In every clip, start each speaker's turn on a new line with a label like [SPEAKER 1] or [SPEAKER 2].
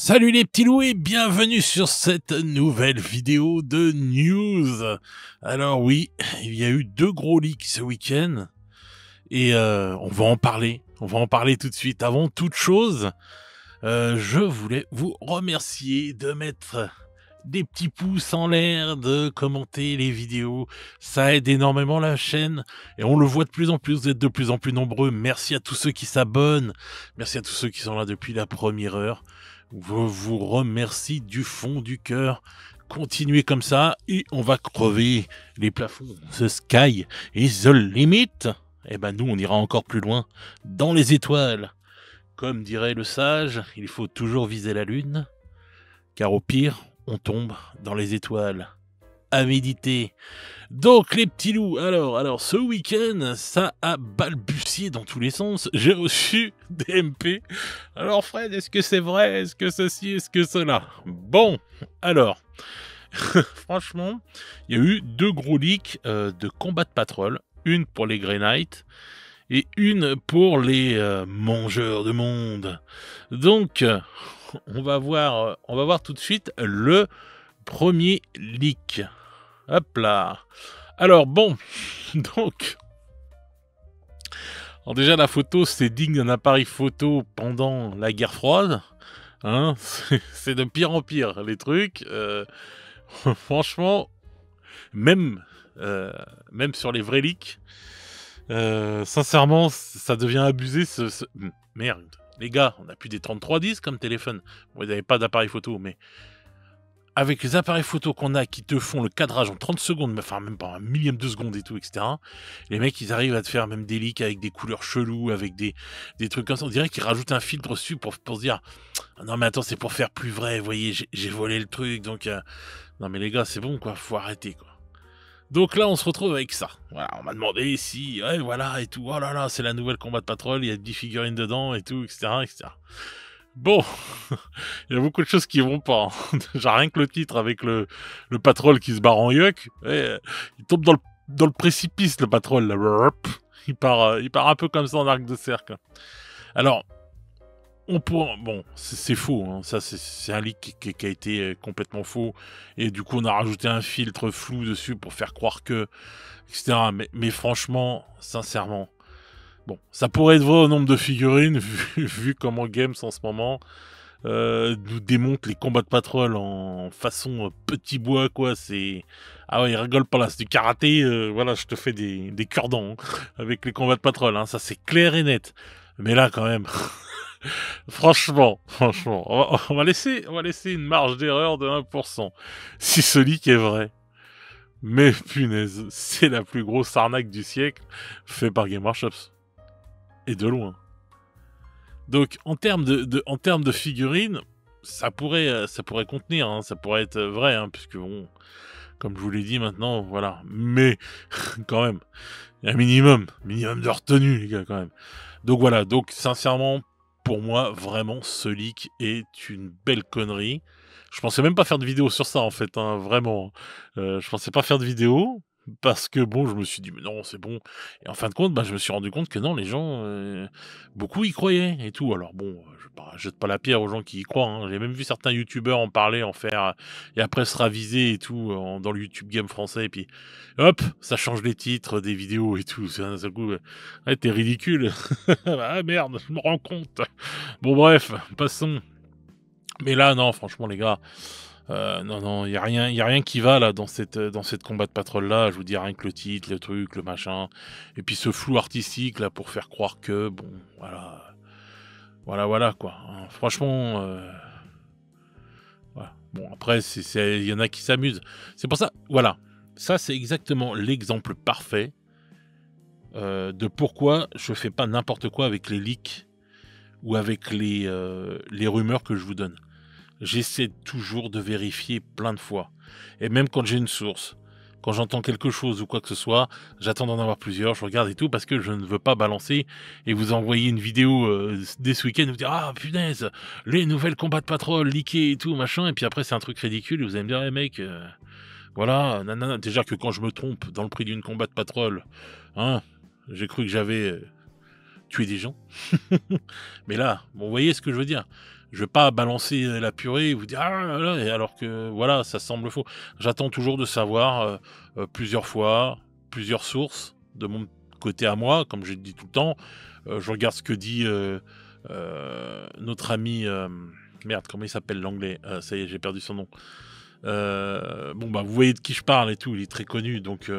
[SPEAKER 1] Salut les petits loups et bienvenue sur cette nouvelle vidéo de news. Alors oui, il y a eu 2 gros leaks ce week-end et on va en parler. On va en parler tout de suite. Avant toute chose, je voulais vous remercier de mettre des petits pouces en l'air, de commenter les vidéos. Ça aide énormément la chaîne et on le voit de plus en plus. Vous êtes de plus en plus nombreux. Merci à tous ceux qui s'abonnent. Merci à tous ceux qui sont là depuis la première heure. Je vous remercie du fond du cœur. Continuez comme ça et on va crever les plafonds. The sky is the limit. Eh ben nous, on ira encore plus loin dans les étoiles. Comme dirait le sage, il faut toujours viser la lune, car au pire, on tombe dans les étoiles. À méditer. Donc les petits loups, alors ce week-end, ça a balbutié dans tous les sens. J'ai reçu des MP. Alors Fred, est-ce que c'est vrai? Est-ce que ceci? Est-ce que cela? Bon, alors, franchement, il y a eu 2 gros leaks de Combat Patrol. Une pour les Grey Knights et une pour les mangeurs de monde. Donc, on va voir tout de suite le premier leak. Hop là. Alors bon, donc, alors déjà la photo c'est digne d'un appareil photo pendant la guerre froide, hein, c'est de pire en pire les trucs, franchement, même sur les vrais leaks, sincèrement ça devient abusé merde, les gars, on a plus des 3310 comme téléphone, bon, ils n'avaient pas d'appareil photo, mais avec les appareils photo qu'on a qui te font le cadrage en 30 secondes, enfin même pas un millième de seconde et tout, etc. Les mecs, ils arrivent à te faire même des leaks avec des couleurs cheloues, avec des trucs comme ça. On dirait qu'ils rajoutent un filtre dessus pour se dire ah non mais attends, c'est pour faire plus vrai, vous voyez, j'ai volé le truc, donc... Non mais les gars, c'est bon quoi, faut arrêter quoi. Donc là, on se retrouve avec ça. Voilà, on m'a demandé si... Ouais, voilà, et tout. Oh là là, c'est la nouvelle Combat Patrol, il y a 10 figurines dedans et tout, etc. etc. Bon, il y a beaucoup de choses qui vont pas. Hein. Genre rien que le titre avec le patrol qui se barre en yuck, ouais, il tombe dans le précipice le patrol là. Il part un peu comme ça en arc de cercle. Alors, bon, c'est faux. Hein. Ça, c'est un leak qui a été complètement faux. Et du coup, on a rajouté un filtre flou dessus pour faire croire que, etc. Mais franchement, sincèrement. Bon, ça pourrait être vrai au nombre de figurines, vu comment Games en ce moment nous démonte les combats de patrol en façon petit bois, quoi. C'est... Ah ouais, ils rigolent pas là, c'est du karaté, voilà, je te fais des cure-dents hein, avec les combats de patrol, hein, ça c'est clair et net. Mais là, quand même, franchement, on va laisser une marge d'erreur de 1%, si ce leak est vrai. Mais punaise, c'est la plus grosse arnaque du siècle, fait par Game Workshop. Et de loin. Donc en termes de figurines, ça pourrait contenir, hein, ça pourrait être vrai, hein, puisque bon, comme je vous l'ai dit maintenant, voilà. Mais quand même, il y a un minimum de retenue, les gars, quand même. Donc voilà, donc sincèrement, pour moi, vraiment, ce leak est une belle connerie. Je pensais même pas faire de vidéo sur ça, en fait, hein, vraiment. Je pensais pas faire de vidéo, parce que bon, je me suis dit, mais non, c'est bon. Et en fin de compte, bah, je me suis rendu compte que non, les gens, beaucoup y croyaient et tout. Alors bon, je jette pas la pierre aux gens qui y croient. Hein. J'ai même vu certains youtubeurs en parler, en faire, et après se raviser et tout, dans le YouTube Game français. Et puis, hop, ça change les titres des vidéos et tout. C'est un seul coup, ouais, t'es ridicule. Ah merde, je me rends compte. Bon, bref, passons. Mais là, non, franchement, les gars. Non, il y a rien qui va là dans cette combat de patrol là. Je vous dis rien que le titre, le truc, le machin, et puis ce flou artistique là pour faire croire que bon, voilà quoi. Hein. Franchement, voilà. Bon après, il y en a qui s'amusent. C'est pour ça, voilà. Ça c'est exactement l'exemple parfait de pourquoi je fais pas n'importe quoi avec les leaks ou avec les rumeurs que je vous donne. J'essaie toujours de vérifier plein de fois. Et même quand j'ai une source, quand j'entends quelque chose ou quoi que ce soit, j'attends d'en avoir plusieurs, je regarde et tout, parce que je ne veux pas balancer et vous envoyer une vidéo dès ce week-end, vous dire « Ah, punaise, les nouvelles combats de patrol, leakés et tout, machin », et puis après c'est un truc ridicule, et vous allez me dire hey, « mec, voilà, nanana ». Déjà que quand je me trompe dans le prix d'une combat de patrol, hein, j'ai cru que j'avais tué des gens. Mais là, bon, vous voyez ce que je veux dire. Je vais pas balancer la purée et vous dire: «Ah là là» et alors que voilà, ça semble faux. J'attends toujours de savoir, plusieurs fois, plusieurs sources de mon côté à moi, comme je le dis tout le temps. Je regarde ce que dit, notre ami, merde, comment il s'appelle l'anglais? Ça y est, j'ai perdu son nom. Bon, bah, vous voyez de qui je parle et tout, il est très connu donc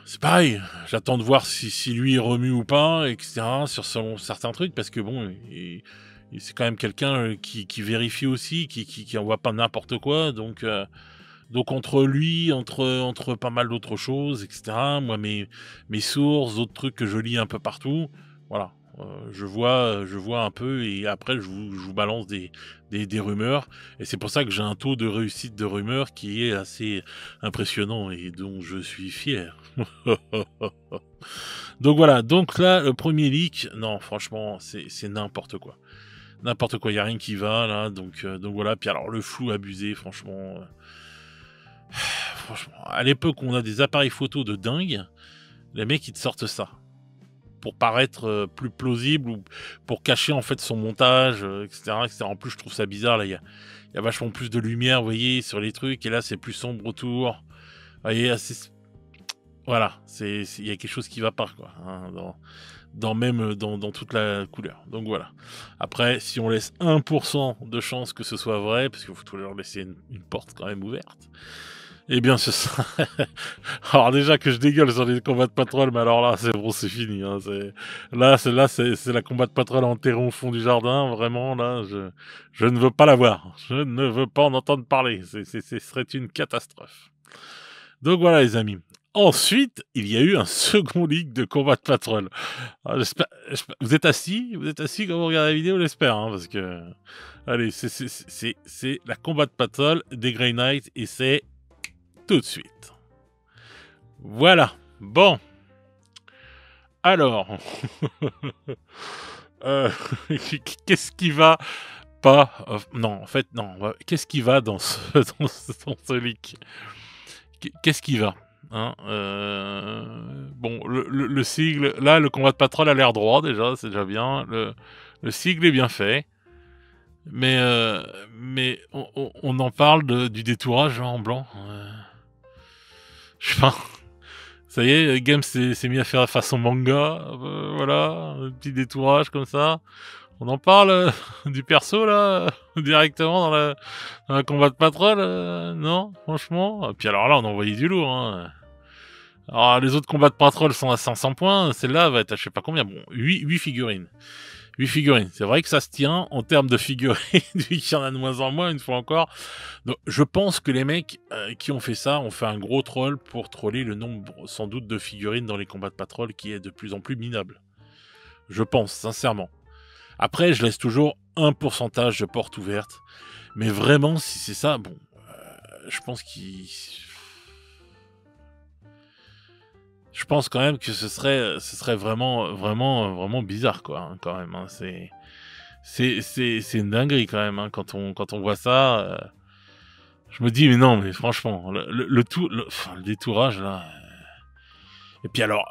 [SPEAKER 1] c'est pareil, j'attends de voir si lui il remue ou pas et cetera sur selon certains trucs parce que bon, c'est quand même quelqu'un, qui vérifie aussi, qui envoie pas n'importe quoi donc entre lui, entre pas mal d'autres choses et cetera, moi mes sources, d'autres trucs que je lis un peu partout, voilà, je vois un peu et après je vous balance des rumeurs et c'est pour ça que j'ai un taux de réussite de rumeurs qui est assez impressionnant et dont je suis fier. Donc voilà, donc là, le premier leak, non franchement, c'est n'importe quoi. N'importe quoi, il y a rien qui va là, donc voilà. Puis alors le flou abusé, franchement, franchement, à l'époque où on a des appareils photo de dingue, les mecs ils te sortent ça. Pour paraître, plus plausible ou pour cacher en fait son montage, et cetera, et cetera. En plus, je trouve ça bizarre là, il y a vachement plus de lumière, vous voyez, sur les trucs et là, c'est plus sombre autour. Vous voyez, voilà, il y a quelque chose qui va pas quoi, hein, dans même, dans toute la couleur. Donc voilà. Après, si on laisse 1 de chance que ce soit vrai, parce qu'il faut toujours laisser une porte quand même ouverte, eh bien, ce sera alors déjà que je dégueule sur les combats de patrol, mais alors là, c'est bon, c'est fini, hein, c'est la combat de patrol enterrée au fond du jardin, vraiment, là, je ne veux pas la voir. Je ne veux pas en entendre parler. Ce serait une catastrophe. Donc voilà, les amis. Ensuite, il y a eu un second leak de combat de patrol. Ah, vous êtes assis? Vous êtes assis quand vous regardez la vidéo, j'espère, hein, parce que allez, c'est la combat de patrol des Grey Knights et c'est tout de suite. Voilà. Bon. Alors, heu, qu'est-ce qui va pas? Non, en fait, non, qu'est-ce qui va dans ce dans ce leak? Qu'est-ce qui va? Hein? Bon, le sigle là, le combat de patrol a l'air droit déjà, c'est déjà bien. Le sigle est bien fait, mais on en parle du détourage en blanc, je sais pas. Ça y est, Games s'est mis à faire façon manga, voilà, un petit détourage comme ça. On en parle, du perso là, directement dans la combat de patrol, non? Franchement? Et puis alors là, on a envoyé du lourd, hein. Alors les autres combats de patrol sont à 500 points, celle-là va être à je sais pas combien, bon, 8 figurines. 8 figurines. C'est vrai que ça se tient en termes de figurines, vu qu'il y en a de moins en moins, une fois encore. Donc, je pense que les mecs qui ont fait ça ont fait un gros troll pour troller le nombre, sans doute, de figurines dans les combats de patrol qui est de plus en plus minable. Je pense, sincèrement. Après, je laisse toujours un pourcentage de portes ouvertes. Mais vraiment, si c'est ça, bon, je pense qu'il... Je pense quand même que ce serait vraiment, vraiment, vraiment bizarre, quoi, hein, quand même. Hein. C'est une dinguerie quand même, hein, quand on voit ça. Je me dis, mais non, mais franchement, enfin, le détourage là. Et puis alors,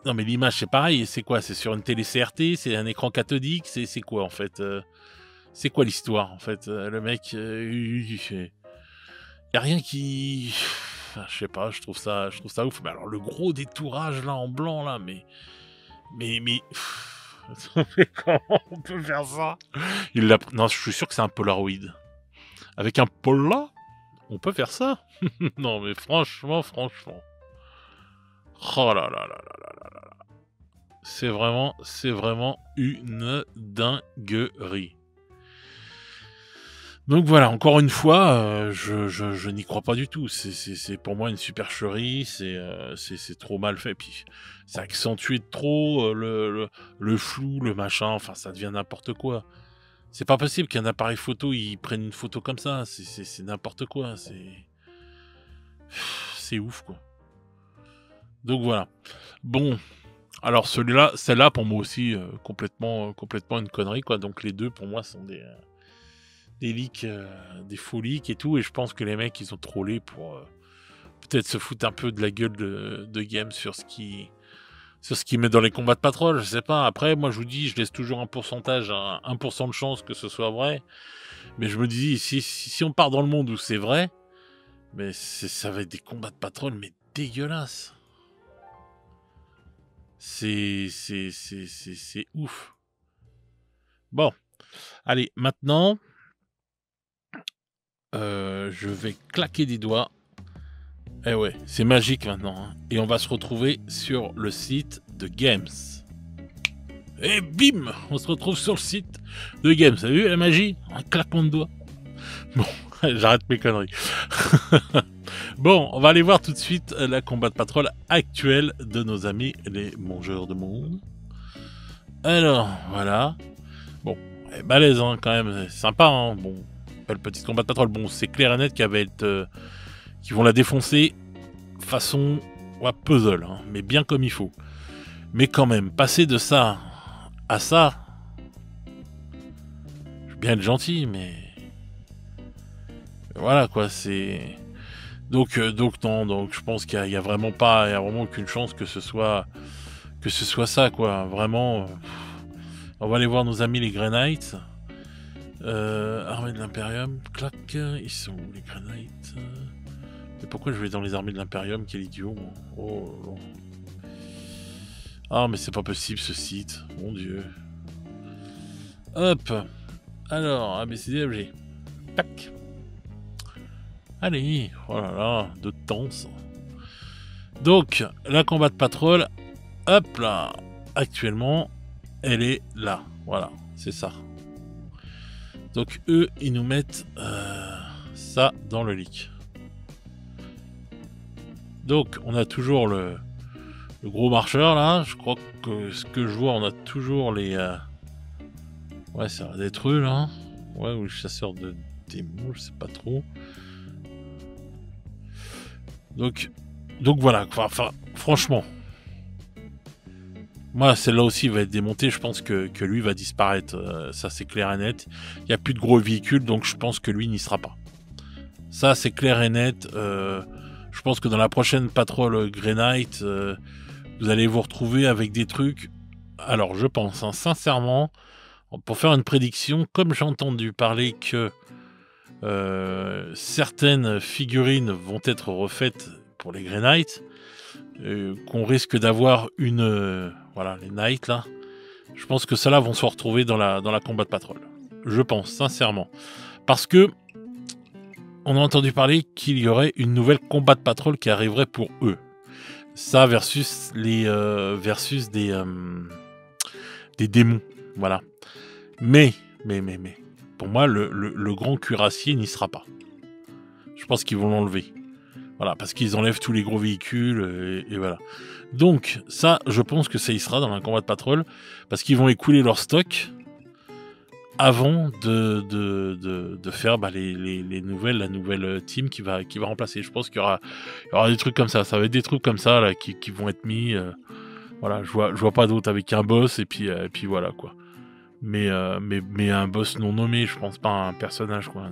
[SPEAKER 1] non mais l'image c'est pareil, c'est quoi? C'est sur une télé CRT, c'est un écran cathodique, c'est quoi en fait? C'est quoi l'histoire en fait? Le mec, y a rien qui, enfin, je sais pas, je trouve ça ouf. Mais alors le gros détourage là en blanc là, mais mais comment on peut faire ça? Non, je suis sûr que c'est un Polaroid. Avec un Pola, on peut faire ça? Non mais franchement. Oh là là là là là là là. C'est vraiment une dinguerie. Donc voilà, encore une fois, je n'y crois pas du tout. C'est pour moi une supercherie, c'est trop mal fait. Puis c'est accentué de trop, le flou, le machin, enfin ça devient n'importe quoi. C'est pas possible qu'un appareil photo, il prenne une photo comme ça, c'est n'importe quoi, c'est ouf quoi. Donc voilà. Bon, alors celle-là pour moi aussi, complètement une connerie quoi. Donc les 2 pour moi sont des leaks, des faux leaks et tout et je pense que les mecs ils ont trollé pour, peut-être se foutre un peu de la gueule de Game sur sur ce qu'ils mettent dans les combats de patrol, je sais pas. Après, moi, je vous dis, je laisse toujours un pourcentage, 1% de chance que ce soit vrai. Mais je me dis, si on part dans le monde où c'est vrai, mais ça va être des combats de patrol, mais dégueulasses. C'est ouf. Bon, allez, maintenant, je vais claquer des doigts. Eh ouais, c'est magique maintenant. Hein. Et on va se retrouver sur le site de Games. Et bim, on se retrouve sur le site de Games. Vous avez vu la magie? Un claquement de doigts. Bon, j'arrête mes conneries. Bon, on va aller voir tout de suite la combat de patrol actuelle de nos amis les mangeurs de monde. Alors, voilà. Bon, balèze hein, quand même, c'est sympa. Hein. Bon, pas le petit combat de patrol. Bon, c'est clair et net qui vont la défoncer façon puzzle, hein, mais bien comme il faut. Mais quand même, passer de ça à ça, je veux bien être gentil, mais voilà quoi, c'est donc non, donc je pense qu'il y a vraiment pas, il y a vraiment aucune chance que ce soit ça quoi, vraiment. On va aller voir nos amis les Grey Knights. Armée de l'Imperium, clac, ils sont où les Grey Knights? Mais pourquoi je vais dans les armées de l'Imperium? Quel idiot. Oh. Ah mais c'est pas possible ce site, mon dieu. Hop. Alors, ABCDFG. Tac. Allez, oh là là, de temps. Donc, la combat de patrol, hop là, actuellement, elle est là. Voilà, c'est ça. Donc, eux, ils nous mettent ça dans le leak. Donc, on a toujours le gros marcheur là. Je crois que ce que je vois, on a toujours les. Ouais, ça va être eux là. Ouais, ou le chasseur de démons, je sais pas trop. Donc voilà, enfin, franchement, moi, celle-là aussi va être démontée. Je pense que lui va disparaître. Ça, c'est clair et net. Il n'y a plus de gros véhicules, donc je pense que lui n'y sera pas. Ça, c'est clair et net. Je pense que dans la prochaine Patrol Grey Knight, vous allez vous retrouver avec des trucs. Alors, je pense, hein, sincèrement, pour faire une prédiction, comme j'ai entendu parler que certaines figurines vont être refaites pour les Grey Knights, qu'on risque d'avoir voilà, les Knights là. Je pense que ceux-là vont se retrouver dans la combat de patrol. Je pense, sincèrement. Parce que on a entendu parler qu'il y aurait une nouvelle combat de patrol qui arriverait pour eux. Ça versus les des démons. Voilà. Mais pour moi, le grand cuirassier n'y sera pas. Je pense qu'ils vont l'enlever. Voilà, parce qu'ils enlèvent tous les gros véhicules, et voilà. Donc, ça, je pense que ça y sera dans un combat de patrol, parce qu'ils vont écouler leur stock avant de faire les nouvelles, la nouvelle team qui va remplacer. Je pense qu'il y aura des trucs comme ça. Ça va être des trucs comme ça là, qui vont être mis. Voilà, je vois pas d'autre avec un boss, et puis voilà, quoi. Mais un boss non nommé, je pense pas à un personnage, quoi.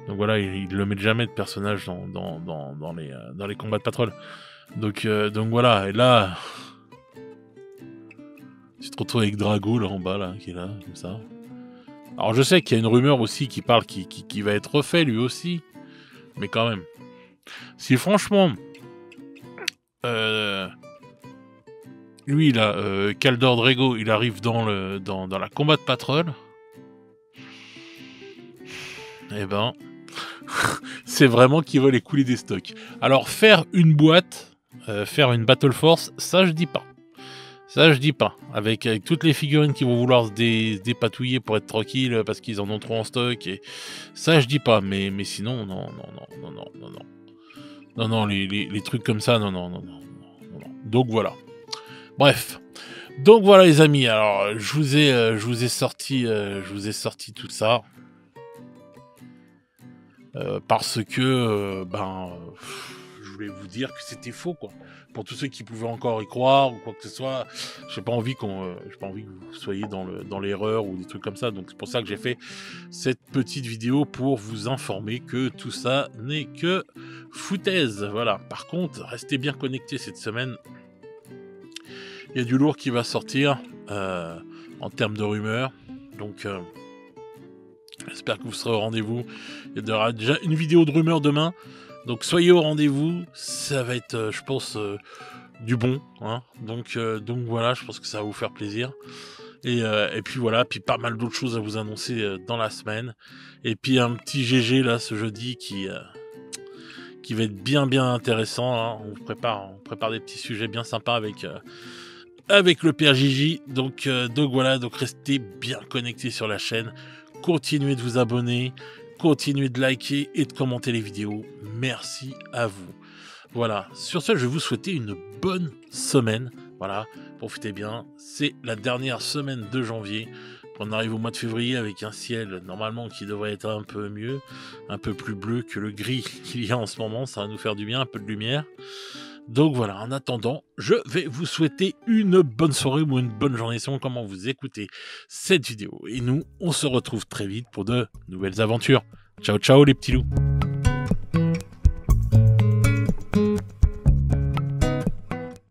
[SPEAKER 1] Donc voilà, il le met jamais de personnage dans les combats de patrol. Donc voilà, et là, tu te retrouves avec Drago là en bas, là, qui est là, comme ça. Alors je sais qu'il y a une rumeur aussi qui parle qui va être refait lui aussi, mais quand même. Si franchement, lui là, Kaldor Drago, il arrive dans la combat de patrol, eh ben. C'est vraiment qu'ils veulent écouler des stocks. Alors faire une boîte, faire une Battle Force, ça je dis pas. Ça je dis pas. Avec toutes les figurines qui vont vouloir se dépatouiller pour être tranquille parce qu'ils en ont trop en stock. Et ça je dis pas. Mais sinon, non. Non, les trucs comme ça, non. Donc voilà. Bref. Donc voilà les amis. Alors je vous ai sorti tout ça. Parce que je voulais vous dire que c'était faux, quoi. Pour tous ceux qui pouvaient encore y croire ou quoi que ce soit, j'ai pas envie que vous soyez dans l'erreur ou des trucs comme ça. Donc c'est pour ça que j'ai fait cette petite vidéo pour vous informer que tout ça n'est que foutaise. Voilà. Par contre, restez bien connectés cette semaine Il y a du lourd qui va sortir en termes de rumeurs. Donc, j'espère que vous serez au rendez-vous. Il y aura déjà une vidéo de rumeurs demain. Donc, soyez au rendez-vous. Ça va être, je pense, du bon. Hein. Donc voilà, je pense que ça va vous faire plaisir. Et puis voilà, puis pas mal d'autres choses à vous annoncer dans la semaine. Et puis un petit GG là ce jeudi qui va être bien intéressant. Hein. On prépare des petits sujets bien sympas avec le Père Gigi. Donc voilà, donc restez bien connectés sur la chaîne. Continuez de vous abonner, continuez de liker et de commenter les vidéos. Merci à vous. Voilà, sur ce, je vais vous souhaiter une bonne semaine. Voilà, profitez bien. C'est la dernière semaine de janvier. On arrive au mois de février avec un ciel normalement qui devrait être un peu mieux, un peu plus bleu que le gris qu'il y a en ce moment. Ça va nous faire du bien, un peu de lumière. Donc voilà, en attendant, je vais vous souhaiter une bonne soirée ou une bonne journée selon comment vous écoutez cette vidéo. Et nous, on se retrouve très vite pour de nouvelles aventures. Ciao, ciao les petits loups.